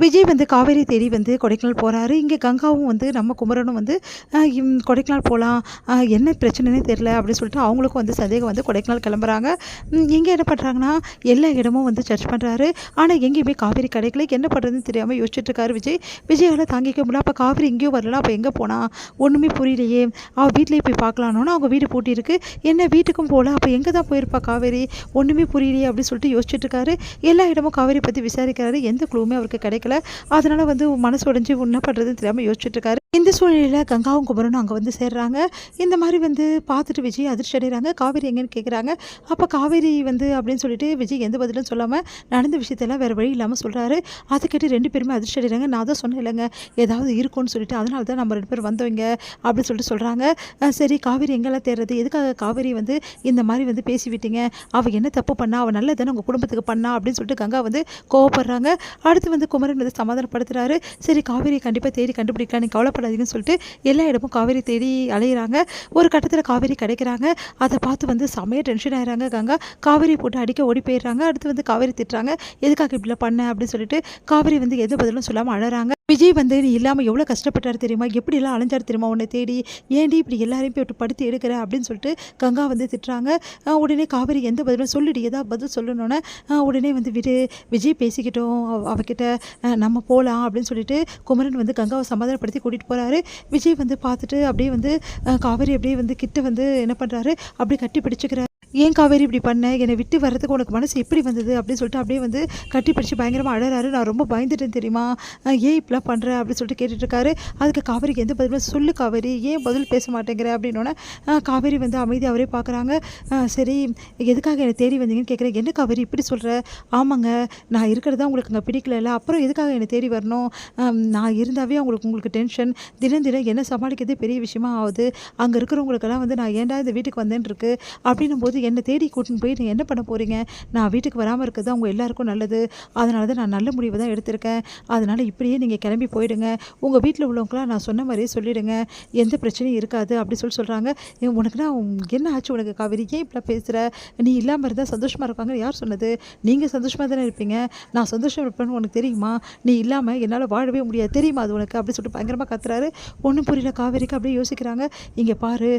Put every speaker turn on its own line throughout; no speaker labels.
விஜய் வந்து காவேரி தேடி வந்து கொடைக்கானல் போகிறாரு. இங்கே கங்காவும் வந்து நம்ம குமரனும் வந்து கொடைக்கானல் போகலாம், என்ன பிரச்சனைனே தெரில அப்படின்னு சொல்லிட்டு அவங்களுக்கும் வந்து சந்தேகம் வந்து கொடைக்கானல் கிளம்புறாங்க. இங்கே என்ன பண்ணுறாங்கன்னா எல்லா இடமும் வந்து சர்ச் பண்ணுறாரு. ஆனால் எங்கேயுமே காவேரி கிடைக்கல. என்ன பண்ணுறதுன்னு தெரியாமல் யோசிச்சுட்டு இருக்காரு விஜய். விஜயால் தாங்கிக்க முடியல. அப்போ காவேரி எங்கேயும் வரலாம், அப்போ எங்கே போனா ஒன்றுமே புரியலையே. அவள் வீட்லேயே போய் பார்க்கலான்னு அவங்க வீடு பூட்டியிருக்கு. என்ன வீட்டுக்கும் போகல, அப்போ எங்கே தான் போயிருப்பா காவேரி, ஒன்றுமே புரியலையே அப்படின்னு சொல்லிட்டு யோசிச்சுட்டு இருக்காரு. எல்லா இடமும் காவேரி பற்றி விசாரிக்கிறாரு. எந்த க்ளூவுமே அவருக்கு கிடைக்கல. அதனால் வந்து மனசு உடைஞ்சு என்ன பண்ணுறதுன்னு தெரியாமல் யோசிச்சுட்டு இருக்காரு. இந்த சூழ்நிலையில் கங்காவும் குமரனும் அங்கே வந்து சேர்றாங்க. இந்த மாதிரி வந்து பார்த்துட்டு விஜய் அதிர்ச்சி அடைகிறாங்க. காவேரி எங்கேன்னு கேட்குறாங்க. அப்போ காவேரி வந்து அப்படின்னு சொல்லிட்டு விஜய் எந்த பதிலும் சொல்லாமல் நடந்த விஷயத்தெல்லாம் வேறு வழி இல்லாமல் சொல்கிறாரு. அதை கேட்டு 2 பேருமே அதிர்ச்சி அடைகிறாங்க. நான் தான் சொன்னேன் இல்லைங்க, ஏதாவது இருக்கும்னு சொல்லிட்டு, அதனால தான் நம்ம 2 பேர் வந்தவங்க அப்படின்னு சொல்லிட்டு சொல்கிறாங்க. சரி, காவேரி எங்கெல்லாம் தேடுறது, எதுக்காக காவேரி வந்து இந்த மாதிரி வந்து பேசி விட்டீங்க, அவள் என்ன தப்பு பண்ணா, அவள் நல்லது தானே உங்கள் குடும்பத்துக்கு பண்ணா அப்படின்னு சொல்லிட்டு கங்கா வந்து கோவப்படுறாங்க. அடுத்து வந்து குமரன் வந்து சமாதானப்படுத்துறாரு. சரி, காவேரி கண்டிப்பாக தேடி கண்டுபிடிக்கலாம், நீ கவலைப்படாதீங்கன்னு சொல்லிட்டு எல்லா இடமும் காவேரி தேடி அலையிறாங்க. ஒரு கட்டத்தில் காவேரி கிடைக்கிறாங்க. அதை பார்த்து வந்து செமையாக டென்ஷன் ஆகிறாங்க கங்கா. காவேரி போட்டு அடிக்க ஓடி போயிடுறாங்க. அடுத்து வந்து காவேரி திட்டுறாங்க, எதுக்காக இப்படிலாம் பண்ண அப்படின்னு சொல்லிட்டு. காவேரி வந்து எந்த பதிலும் சொல்லாமல் அழறாங்க. விஜய் வந்து நீ இல்லாமல் எவ்வளோ கஷ்டப்பட்டார் தெரியுமா, எப்படிலாம் அலைஞ்சார் தெரியுமா உன்னை தேடி, ஏன்டி இப்படி எல்லாரையும் போய் படுத்து எடுக்கிற அப்படின்னு சொல்லிட்டு கங்கா வந்து திட்டுறாங்க. உடனே காவேரி எந்த பதிலும் சொல்லிடு, ஏதாவது பதில் சொல்லணுன்னே உடனே வந்து விஜய் பேசிக்கிட்டோம் அவகிட்ட, நம்ம போகலாம் அப்படின்னு சொல்லிட்டு குமரன் வந்து கங்காவை சமாதானப்படுத்தி கூட்டிகிட்டு போகிறாரு. விஜய் வந்து பார்த்துட்டு அப்படியே வந்து காவேரி அப்படியே வந்து கிட்ட வந்து என்ன பண்ணுறாரு, அப்படியே கட்டி பிடிச்சிக்கிறாரு. ஏன் காவேரி இப்படி பண்ண, என்னை விட்டு வர்றதுக்கு உனக்கு மனசு எப்படி வந்தது அப்படின்னு சொல்லிட்டு அப்படியே வந்து கட்டி பிடிச்சி பயங்கரமாக அழறாரு. நான் ரொம்ப பயந்துட்டேன் தெரியுமா, ஏன் இப்படிலாம் பண்ணுற அப்படின்னு சொல்லிட்டு கேட்டுட்ருக்காரு. அதுக்கு காவேரிக்கு எந்த பதிலும் சொல்லு காவேரி, ஏன் பதில் பேச மாட்டேங்கிற அப்படின்னோடனே காவேரி வந்து அமைதி அவரே பார்க்குறாங்க. சரி, எதுக்காக என்னை தேடி வந்தீங்கன்னு கேட்குறேன். என்ன காவேரி இப்படி சொல்கிற, ஆமாங்க நான் இருக்கிறதா உங்களுக்கு அங்கே பிடிக்கல, அப்புறம் எதுக்காக என்னை தேடி வரணும், நான் இருந்தாவே உங்களுக்கு டென்ஷன், தினம் தினம் என்ன சமாளிக்கிறதே பெரிய விஷயமா ஆகுது, அங்கே இருக்கிறவங்களுக்கெல்லாம் வந்து நான் ஏன்டா இந்த வீட்டுக்கு வந்தேன்னு இருக்கு, அப்படின்னும் போது என்னை தேடி கூட்டின்னு போய் நீங்கள் என்ன பண்ண போகிறீங்க, நான் வீட்டுக்கு வராமல் இருக்கிறது அவங்க எல்லாருக்கும் நல்லது, அதனால தான் நான் நல்ல முடிவு தான் எடுத்திருக்கேன், அதனால் இப்படியே நீங்கள் கிளம்பி போயிடுங்க, உங்கள் வீட்டில் உள்ளவங்களாம் நான் சொன்ன மாதிரியே சொல்லிவிடுங்க, எந்த பிரச்சனையும் இருக்காது அப்படி சொல்கிறாங்க. உனக்குன்னா என்ன ஆச்சு உனக்கு காவேரி, ஏன் இப்படிலாம் பேசுகிற, நீ இல்லாமல் இருந்தால் சந்தோஷமாக இருப்பாங்க, யார் சொன்னது, நீங்கள் சந்தோஷமாக தானே இருப்பீங்க, நான் சந்தோஷமாக இருப்பேன்னு உனக்கு தெரியுமா, நீ இல்லாமல் என்னால் வாழவே முடியாது தெரியுமா அது உனக்கு அப்படி சொல்லிட்டு பயங்கரமாக கத்துறாரு. ஒன்றும் புரியல காவேரிக்கு. அப்படியே யோசிக்கிறாங்க. இங்கே பாரு,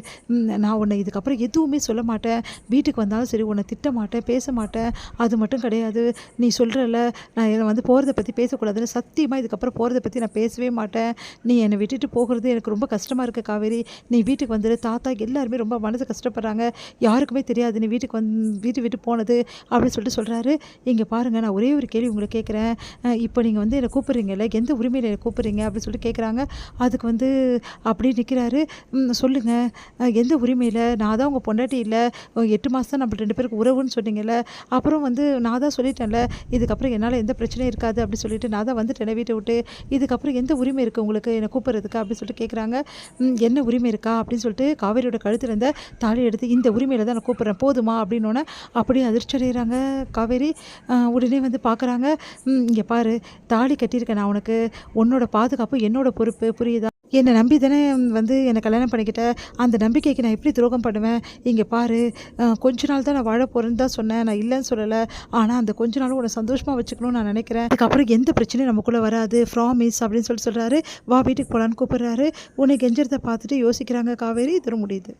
நான் உன்னை இதுக்கப்புறம் எதுவுமே சொல்ல மாட்டேன், வீட்டுக்கு வந்தாலும் சரி உன்னை திட்ட மாட்டேன், பேச மாட்டேன், அது மட்டும் கிடையாது, நீ சொல்கிறல்ல நான் என்னை வந்து போகிறத பற்றி பேசக்கூடாதுன்னு, சத்தியமாக இதுக்கப்புறம் போகிறத பற்றி நான் பேசவே மாட்டேன், நீ என்னை விட்டுட்டு போகிறது எனக்கு ரொம்ப கஷ்டமாக இருக்குது காவேரி, நீ வீட்டுக்கு வந்துடு, தாத்தா எல்லாருமே ரொம்ப மனசு கஷ்டப்படுறாங்க, யாருக்குமே தெரியாது நீ வீட்டு விட்டு போனது அப்படின்னு சொல்லிட்டு சொல்கிறாரு. இங்கே பாருங்கள், நான் ஒரே ஒரு கேள்வி உங்களை கேட்குறேன், இப்போ நீங்கள் வந்து என்னை கூப்பிட்றீங்கல்ல, எந்த உரிமையில் என்னை கூப்பிட்றீங்க அப்படின்னு சொல்லிட்டு கேட்குறாங்க. அதுக்கு வந்து அப்படியே நிற்கிறாரு. சொல்லுங்கள், எந்த உரிமையில், நான் தான் உங்கள் பொண்டாட்டி இல்லை, 8 மாதம் தான் நம்ம 2 பேருக்கு உறவுன்னு சொன்னீங்கல்ல, அப்புறம் வந்து நான் தான் சொல்லிட்டேன்ல, இதுக்கப்புறம் என்னால் எந்த பிரச்சனையும் இருக்காது அப்படி சொல்லிட்டு நான் தான் வந்துட்டேன் வீட்டை விட்டு, இதுக்கப்புறம் எந்த உரிமை இருக்குது உங்களுக்கு என்னை கூப்பிட்றதுக்கு அப்படின்னு சொல்லிட்டு கேட்குறாங்க. என்ன உரிமை இருக்கா அப்படின்னு சொல்லிட்டு காவேரியோட கழுத்தில் இருந்த தாலி எடுத்து, இந்த உரிமையில் தான் நான் கூப்பிட்றேன் போதுமா அப்படின்னோடனே அப்படியே அதிர்ச்சி அடைகிறாங்க காவேரி. உடனே வந்து பார்க்குறாங்க. இங்கே பாரு, தாலி கட்டியிருக்கேன் நான் உனக்கு, உன்னோட பாதுகாப்பு என்னோட பொறுப்பு, புரியுதா, என்னை நம்பி தானே வந்து என்னை கல்யாணம் பண்ணிக்கிட்டேன், அந்த நம்பிக்கைக்கு நான் எப்படி துரோகம் பண்ணுவேன், இங்கே பாரு, கொஞ்ச நாள் தான் நான் வாழ போகிறேன்னு தான் சொன்னேன், நான் இல்லைன்னு சொல்லலை, ஆனால் அந்த கொஞ்ச நாளும் உன்னை சந்தோஷமாக வச்சுக்கணும்னு நான் நினைக்கிறேன், அதுக்கப்புறம் எந்த பிரச்சனையும் நமக்குள்ளே வராது, ப்ராமிஸ் அப்படின்னு சொல்கிறாரு. வா வீட்டுக்கு போகலான்னு கூப்பிட்றாரு. உன்னை கெஞ்சறதை பார்த்துட்டு யோசிக்கிறாங்க காவேரி. இது முடியுது.